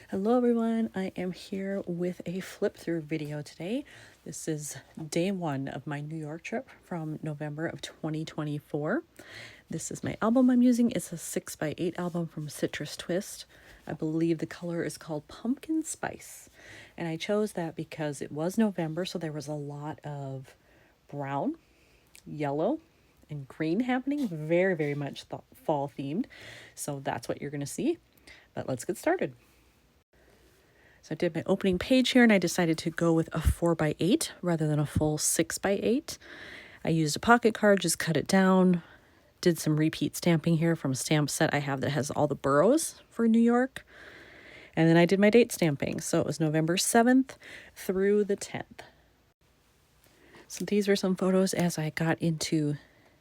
Hello everyone, I am here with a flip-through video today. This is day one of my New York trip from November of 2024. This is my album I'm using. It's a 6x8 album from Citrus Twist. I believe the color is called Pumpkin Spice. And I chose that because it was November, so there was a lot of brown, yellow, and green happening. Very, very much fall themed. So that's what you're going to see. But let's get started. So I did my opening page here and I decided to go with a 4x8 rather than a full 6x8. I used a pocket card, just cut it down, did some repeat stamping here from a stamp set I have that has all the boroughs for New York. And then I did my date stamping. So it was November 7th through the 10th. So these were some photos as I got into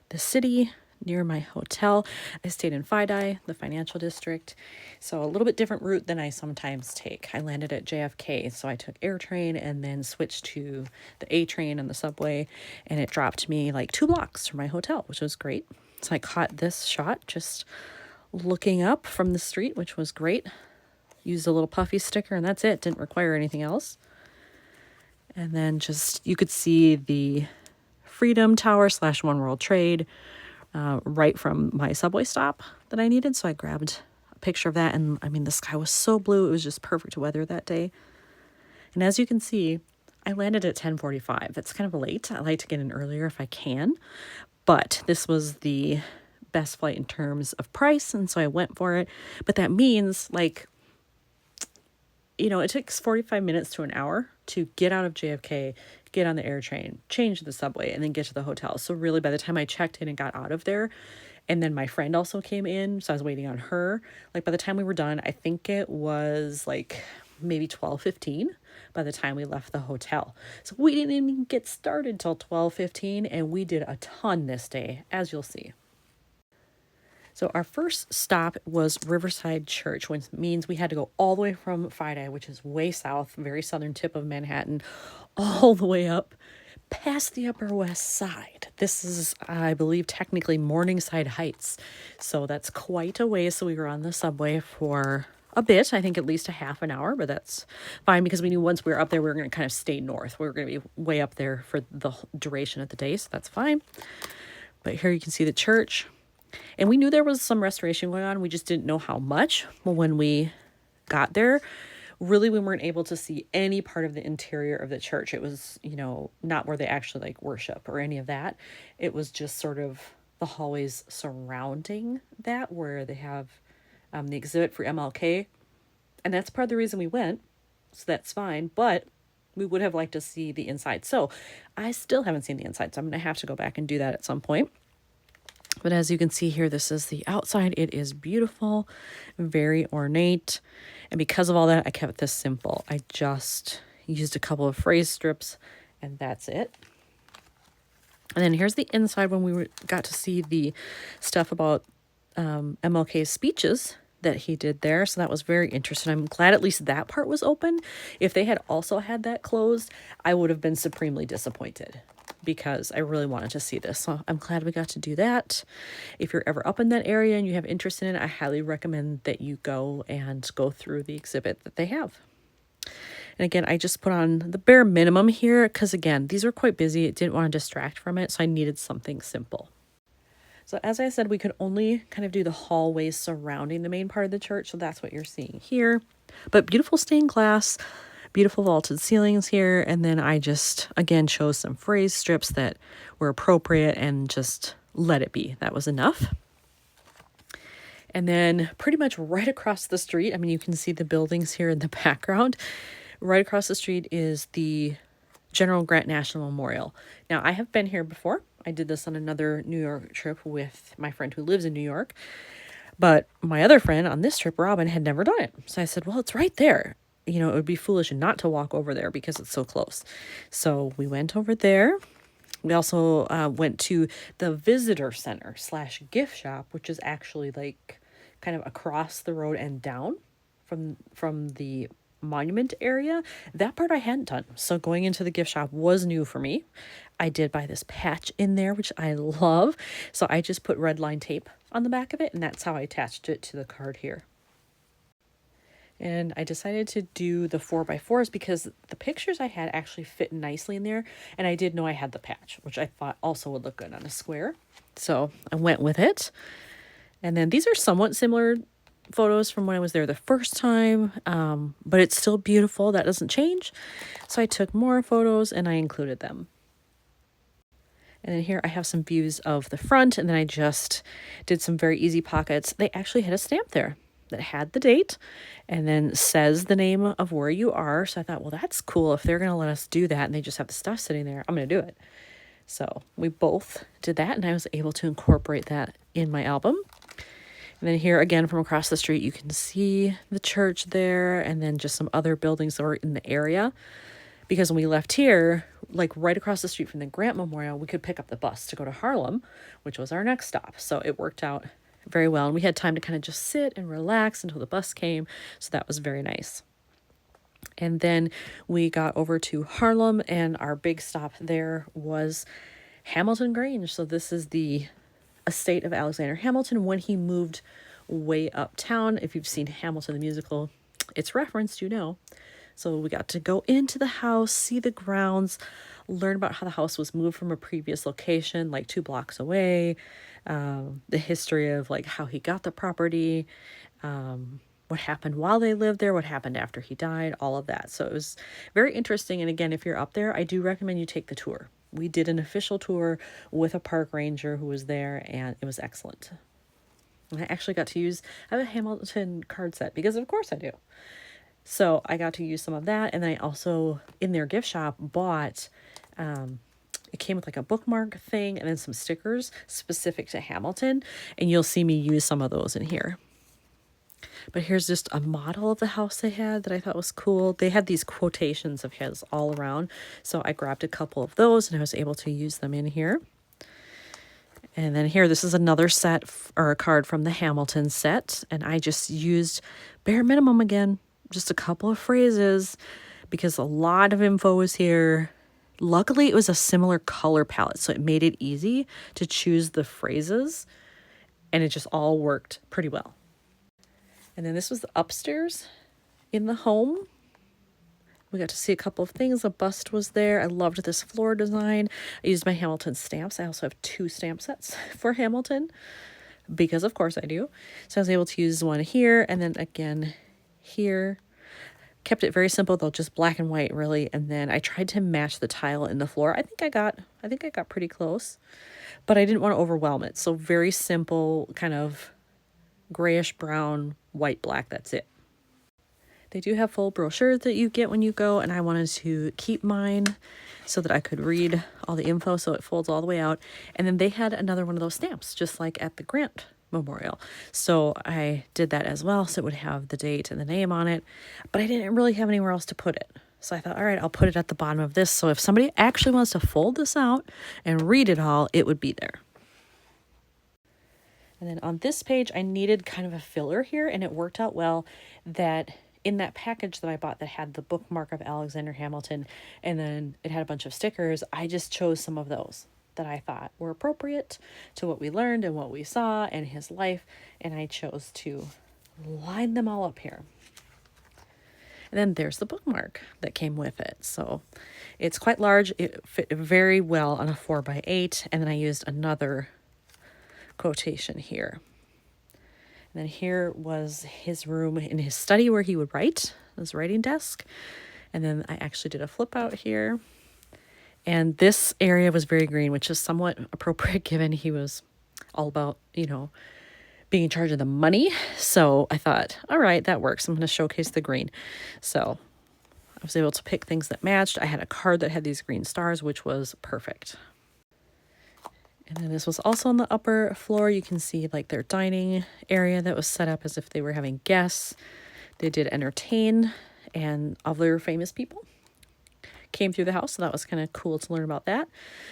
the city near my hotel. I stayed in FIDI, the financial district. So a little bit different route than I sometimes take. I landed at JFK, so I took AirTrain and then switched to the A train and the subway, and it dropped me like 2 blocks from my hotel, which was great. So I caught this shot just looking up from the street, which was great. Used a little puffy sticker and that's it. Didn't require anything else. And then just, you could see the Freedom Tower / One World Trade right from my subway stop that I needed. So I grabbed a picture of that. And I mean, the sky was so blue. It was just perfect weather that day. And as you can see, I landed at 10:45. That's kind of late. I like to get in earlier if I can. But this was the best flight in terms of price. And so I went for it. But that means it takes 45 minutes to an hour to get out of JFK, get on the air train, change the subway, and then get to the hotel. So really, by the time I checked in and got out of there, and then my friend also came in, so I was waiting on her. By the time we were done, I think it was maybe 12:15 by the time we left the hotel. So we didn't even get started till 12:15, and we did a ton this day, as you'll see. So our first stop was Riverside Church, which means we had to go all the way from FIDI, which is way south, very southern tip of Manhattan, all the way up past the Upper West Side. This is, I believe, technically Morningside Heights. So that's quite a way. So we were on the subway for a bit, I think at least a half an hour, but that's fine because we knew once we were up there, we were going to kind of stay north. We were going to be way up there for the duration of the day, so that's fine. But here you can see the church. And we knew there was some restoration going on. We just didn't know how much. Well, when we got there, really we weren't able to see any part of the interior of the church. It was, not where they actually worship or any of that. It was just sort of the hallways surrounding that where they have the exhibit for MLK. And that's part of the reason we went. So that's fine. But we would have liked to see the inside. So I still haven't seen the inside. So I'm going to have to go back and do that at some point. But as you can see here, this is the outside. It is beautiful, very ornate. And because of all that, I kept this simple. I just used a couple of phrase strips and that's it. And then here's the inside when we got to see the stuff about MLK's speeches that he did there. So that was very interesting. I'm glad at least that part was open. If they had also had that closed, I would have been supremely disappointed, because I really wanted to see this. So I'm glad we got to do that. If you're ever up in that area and you have interest in it, I highly recommend that you go through the exhibit that they have. And again, I just put on the bare minimum here because, again, these were quite busy. It didn't want to distract from it, so I needed something simple. So as I said, we could only kind of do the hallways surrounding the main part of the church, so that's what you're seeing here. But beautiful stained glass, beautiful vaulted ceilings here. And then I just, again, chose some phrase strips that were appropriate and just let it be. That was enough. And then pretty much right across the street, I mean, you can see the buildings here in the background. Right across the street is the General Grant National Memorial. Now, I have been here before. I did this on another New York trip with my friend who lives in New York. But my other friend on this trip, Robin, had never done it. So I said, well, it's right there. It would be foolish not to walk over there because it's so close. So we went over there. We also went to the visitor center / gift shop, which is actually kind of across the road and down from the monument area. That part I hadn't done. So going into the gift shop was new for me. I did buy this patch in there, which I love. So I just put red line tape on the back of it, and that's how I attached it to the card here. And I decided to do the 4x4s because the pictures I had actually fit nicely in there. And I did know I had the patch, which I thought also would look good on a square. So I went with it. And then these are somewhat similar photos from when I was there the first time, but it's still beautiful. That doesn't change. So I took more photos and I included them. And then here I have some views of the front, and then I just did some very easy pockets. They actually had a stamp there that had the date and then says the name of where you are. So I thought, well, that's cool. If they're going to let us do that and they just have the stuff sitting there, I'm going to do it. So we both did that, and I was able to incorporate that in my album. And then here again from across the street, you can see the church there and then just some other buildings that were in the area. Because when we left here, like right across the street from the Grant Memorial, we could pick up the bus to go to Harlem, which was our next stop. So it worked out very well. And we had time to kind of just sit and relax until the bus came. So that was very nice. And then we got over to Harlem, and our big stop there was Hamilton Grange. So this is the estate of Alexander Hamilton when he moved way uptown. If you've seen Hamilton the musical, it's referenced, you know. So we got to go into the house, see the grounds, learn about how the house was moved from a previous location, like 2 blocks away, the history of like how he got the property, what happened while they lived there, what happened after he died, all of that. So it was very interesting. And again, if you're up there, I do recommend you take the tour. We did an official tour with a park ranger who was there, and it was excellent. And I actually got to use, I have a Hamilton card set because of course I do. So I got to use some of that. And then I also, in their gift shop, bought, it came with like a bookmark thing and then some stickers specific to Hamilton. And you'll see me use some of those in here. But here's just a model of the house they had that I thought was cool. They had these quotations of his all around. So I grabbed a couple of those and I was able to use them in here. And then here, this is another set or a card from the Hamilton set. And I just used bare minimum again. Just a couple of phrases because a lot of info is here. Luckily, it was a similar color palette, so it made it easy to choose the phrases, and it just all worked pretty well. And then this was the upstairs in the home. We got to see a couple of things. A bust was there. I loved this floor design. I used my Hamilton stamps. I also have 2 stamp sets for Hamilton because, of course, I do. So I was able to use one here and then again here. Kept it very simple though, just black and white really. And then I tried to match the tile in the floor. I think I got pretty close, but I didn't want to overwhelm it. So very simple, kind of grayish brown, white, black. That's it. They do have full brochures that you get when you go, and I wanted to keep mine so that I could read all the info, so it folds all the way out. And then they had another one of those stamps, just like at the Grant Memorial. So I did that as well, so it would have the date and the name on it, but I didn't really have anywhere else to put it. So I thought, all right, I'll put it at the bottom of this. So if somebody actually wants to fold this out and read it all, it would be there. And then on this page, I needed kind of a filler here, and it worked out well that in that package that I bought that had the bookmark of Alexander Hamilton, and then it had a bunch of stickers, I just chose some of those that I thought were appropriate to what we learned and what we saw and his life, and I chose to line them all up here. And then there's the bookmark that came with it. So it's quite large. It fit very well on a 4x8, and then I used another quotation here. And then here was his room in his study where he would write, his writing desk. And then I actually did a flip out here. And this area was very green, which is somewhat appropriate given he was all about, being in charge of the money. So I thought, all right, that works. I'm going to showcase the green. So I was able to pick things that matched. I had a card that had these green stars, which was perfect. And then this was also on the upper floor. You can see like their dining area that was set up as if they were having guests. They did entertain, and other famous people came through the house, so that was kind of cool to learn about that.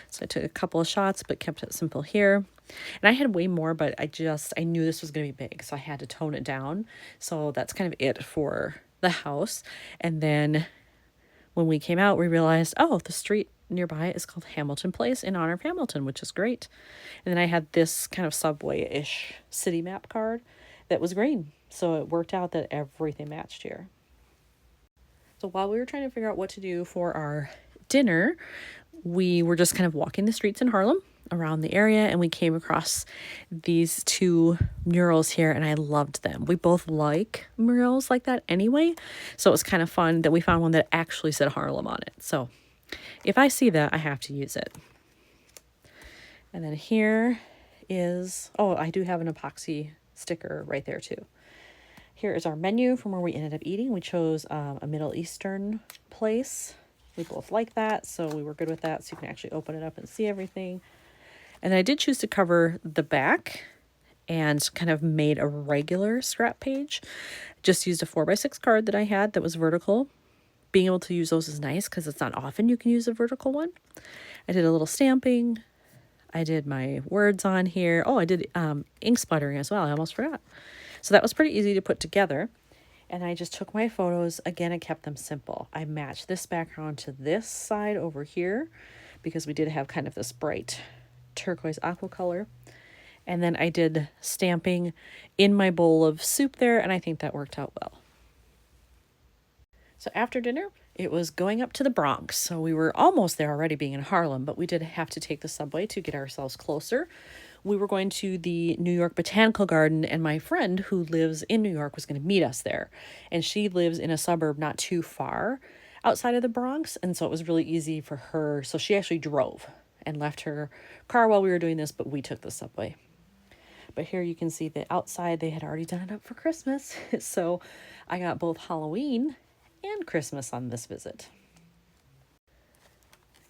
So I took a couple of shots but kept it simple here. And I had way more, but I knew this was going to be big, so I had to tone it down. So that's kind of it for the house. And then when we came out, we realized, oh, the street nearby is called Hamilton Place in honor of Hamilton, which is great. And then I had this kind of subway-ish city map card, that was green. So it worked out that everything matched here. So while we were trying to figure out what to do for our dinner, we were just kind of walking the streets in Harlem around the area, and we came across these two murals here, and I loved them. We both like murals like that anyway, so it was kind of fun that we found one that actually said Harlem on it. So if I see that, I have to use it. And then here is, oh, I do have an epoxy sticker right there too. Here is our menu from where we ended up eating. We chose a Middle Eastern place. We both like that, so we were good with that. So you can actually open it up and see everything. And I did choose to cover the back and kind of made a regular scrap page. Just used a 4x6 card that I had that was vertical. Being able to use those is nice because it's not often you can use a vertical one. I did a little stamping. I did my words on here. Oh, I did ink splattering as well. I almost forgot. So that was pretty easy to put together. And I just took my photos. Again, I kept them simple. I matched this background to this side over here because we did have kind of this bright turquoise aqua color. And then I did stamping in my bowl of soup there, and I think that worked out well. So after dinner, it was going up to the Bronx. So we were almost there already being in Harlem, but we did have to take the subway to get ourselves closer. We were going to the New York Botanical Garden, and my friend who lives in New York was going to meet us there. And she lives in a suburb not too far outside of the Bronx, and so it was really easy for her. So she actually drove and left her car while we were doing this, but we took the subway. But here you can see that outside they had already done it up for Christmas. So I got both Halloween and Christmas on this visit.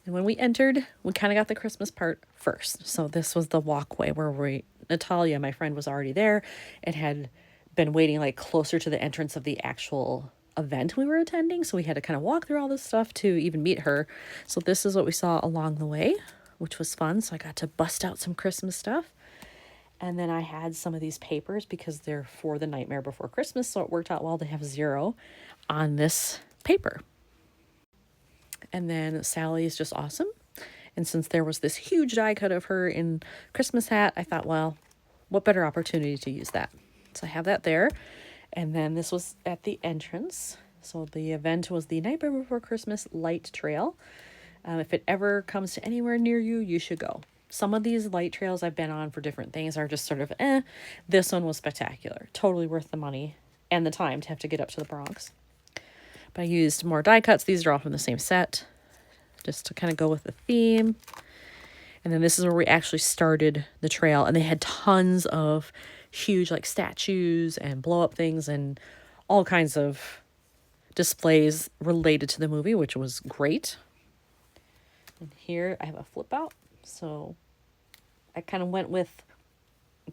And when we entered, we kind of got the Christmas part first. So this was the walkway where Natalia, my friend, was already there and had been waiting like closer to the entrance of the actual event we were attending. So we had to kind of walk through all this stuff to even meet her. So this is what we saw along the way, which was fun. So I got to bust out some Christmas stuff. And then I had some of these papers because they're for the Nightmare Before Christmas. So it worked out well to have 0 on this paper. And then Sally is just awesome. And since there was this huge die cut of her in Christmas hat, I thought, well, what better opportunity to use that? So I have that there. And then this was at the entrance. So the event was the Nightmare Before Christmas light trail. If it ever comes to anywhere near you, you should go. Some of these light trails I've been on for different things are just sort of, This one was spectacular. Totally worth the money and the time to have to get up to the Bronx. But I used more die cuts. These are all from the same set, just to kind of go with the theme. And then this is where we actually started the trail. And they had tons of huge like statues and blow up things and all kinds of displays related to the movie, which was great. And here I have a flip out. So I kind of went with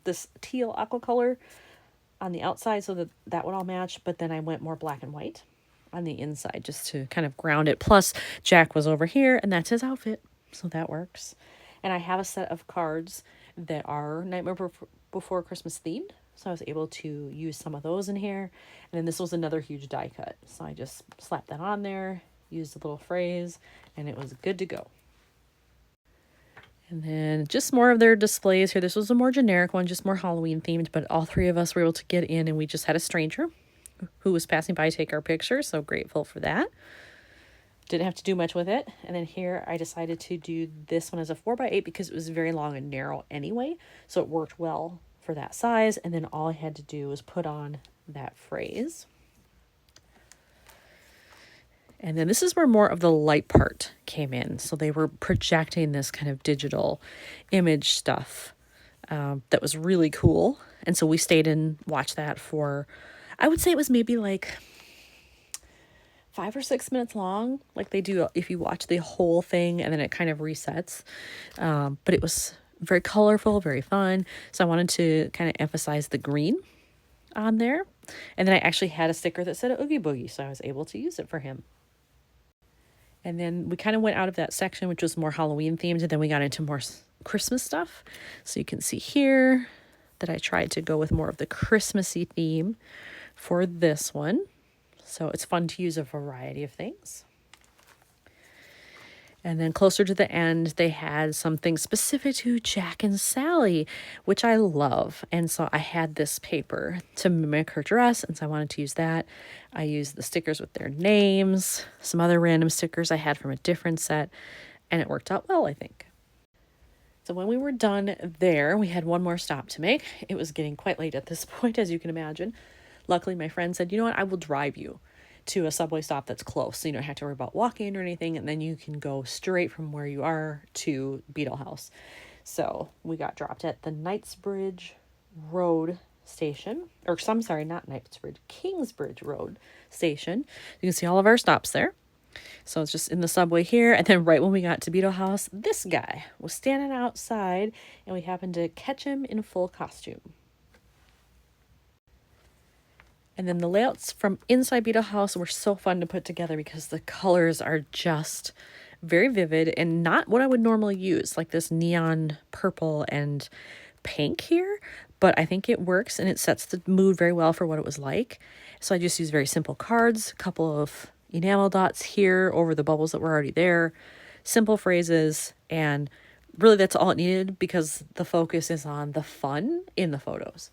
this teal aqua color on the outside so that that would all match. But then I went more black and white on the inside just to kind of ground it. Plus Jack was over here and that's his outfit. So that works. And I have a set of cards that are Nightmare Before Christmas themed. So I was able to use some of those in here. And then this was another huge die cut. So I just slapped that on there, used a little phrase, and it was good to go. And then just more of their displays here. This was a more generic one, just more Halloween themed, but all 3 of us were able to get in, and we just had a stranger who was passing by to take our picture. So grateful for that. Didn't have to do much with it. And then here I decided to do this one as a 4x8 because it was very long and narrow anyway. So it worked well for that size. And then all I had to do was put on that phrase. And then this is where more of the light part came in. So they were projecting this kind of digital image stuff that was really cool. And so we stayed and watched that for, I would say it was maybe like 5 or 6 minutes long, like they do if you watch the whole thing and then it kind of resets. But it was very colorful, very fun. So I wanted to kind of emphasize the green on there. And then I actually had a sticker that said Oogie Boogie, so I was able to use it for him. And then we kind of went out of that section, which was more Halloween themed, and then we got into more Christmas stuff. So you can see here that I tried to go with more of the Christmassy theme for this one. So it's fun to use a variety of things. And then closer to the end, they had something specific to Jack and Sally, which I love. And so I had this paper to mimic her dress, and so I wanted to use that. I used the stickers with their names, some other random stickers I had from a different set, and it worked out well, I think. So when we were done there, we had one more stop to make. It was getting quite late at this point, as you can imagine. Luckily, my friend said, you know what, I will drive you to a subway stop that's close, so you don't have to worry about walking or anything, and then you can go straight from where you are to Beetle House. So we got dropped at the Knightsbridge Road station, or I'm sorry, not Knightsbridge, Kingsbridge Road station. You can see all of our stops there. So it's just in the subway here, and then right when we got to Beetle House, this guy was standing outside, and we happened to catch him in full costume. And then the layouts from inside Beetle House were so fun to put together because the colors are just very vivid and not what I would normally use, like this neon purple and pink here. But I think it works and it sets the mood very well for what it was like. So I just used very simple cards, a couple of enamel dots here over the bubbles that were already there, simple phrases, and really that's all it needed because the focus is on the fun in the photos.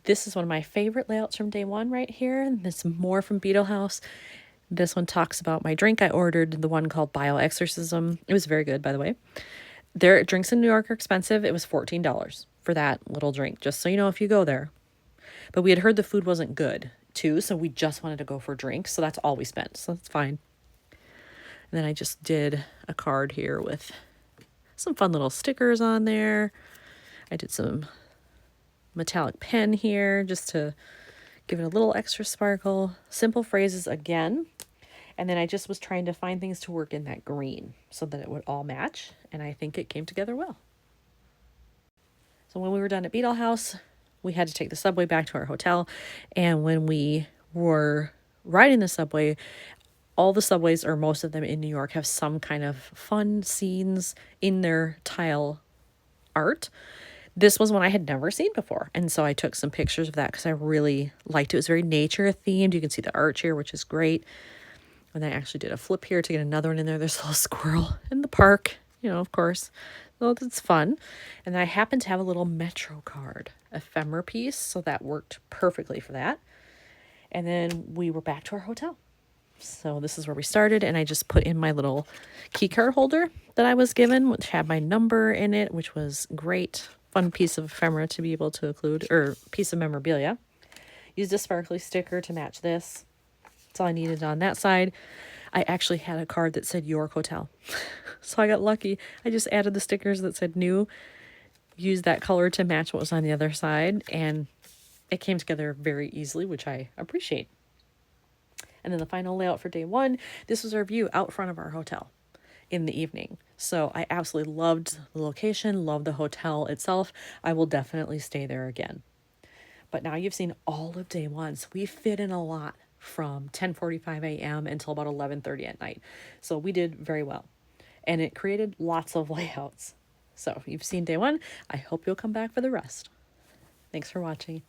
This is one of my favorite layouts from day one right here. This more from Beetle House. This one talks about my drink I ordered, the one called Bioexorcism. It was very good, by the way. Their drinks in New York are expensive. It was $14 for that little drink, just so you know if you go there. But we had heard the food wasn't good, too, so we just wanted to go for drinks, so that's all we spent, so that's fine. And then I just did a card here with some fun little stickers on there. I did some metallic pen here just to give it a little extra sparkle. Simple phrases again. And then I just was trying to find things to work in that green so that it would all match. And I think it came together well. So when we were done at Beetle House, we had to take the subway back to our hotel. And when we were riding the subway, all the subways, or most of them in New York, have some kind of fun scenes in their tile art. This was one I had never seen before. And so I took some pictures of that because I really liked it. It was very nature themed. You can see the arch here, which is great. And then I actually did a flip here to get another one in there. There's a little squirrel in the park, you know, of course. So it's fun. And then I happened to have a little Metro card ephemera piece. So that worked perfectly for that. And then we were back to our hotel. So this is where we started. And I just put in my little key card holder that I was given, which had my number in it, which was great. Fun piece of ephemera to be able to include, or piece of memorabilia. Used a sparkly sticker to match this. That's all I needed on that side. I actually had a card that said York Hotel. So I got lucky. I just added the stickers that said new, used that color to match what was on the other side, and it came together very easily, which I appreciate. And then the final layout for day one, this was our view out front of our hotel in the evening. So I absolutely loved the location, loved the hotel itself. I will definitely stay there again. But now you've seen all of day one. So we fit in a lot from 10:45 a.m. until about 11:30 at night. So we did very well. And it created lots of layouts. So you've seen day one. I hope you'll come back for the rest. Thanks for watching.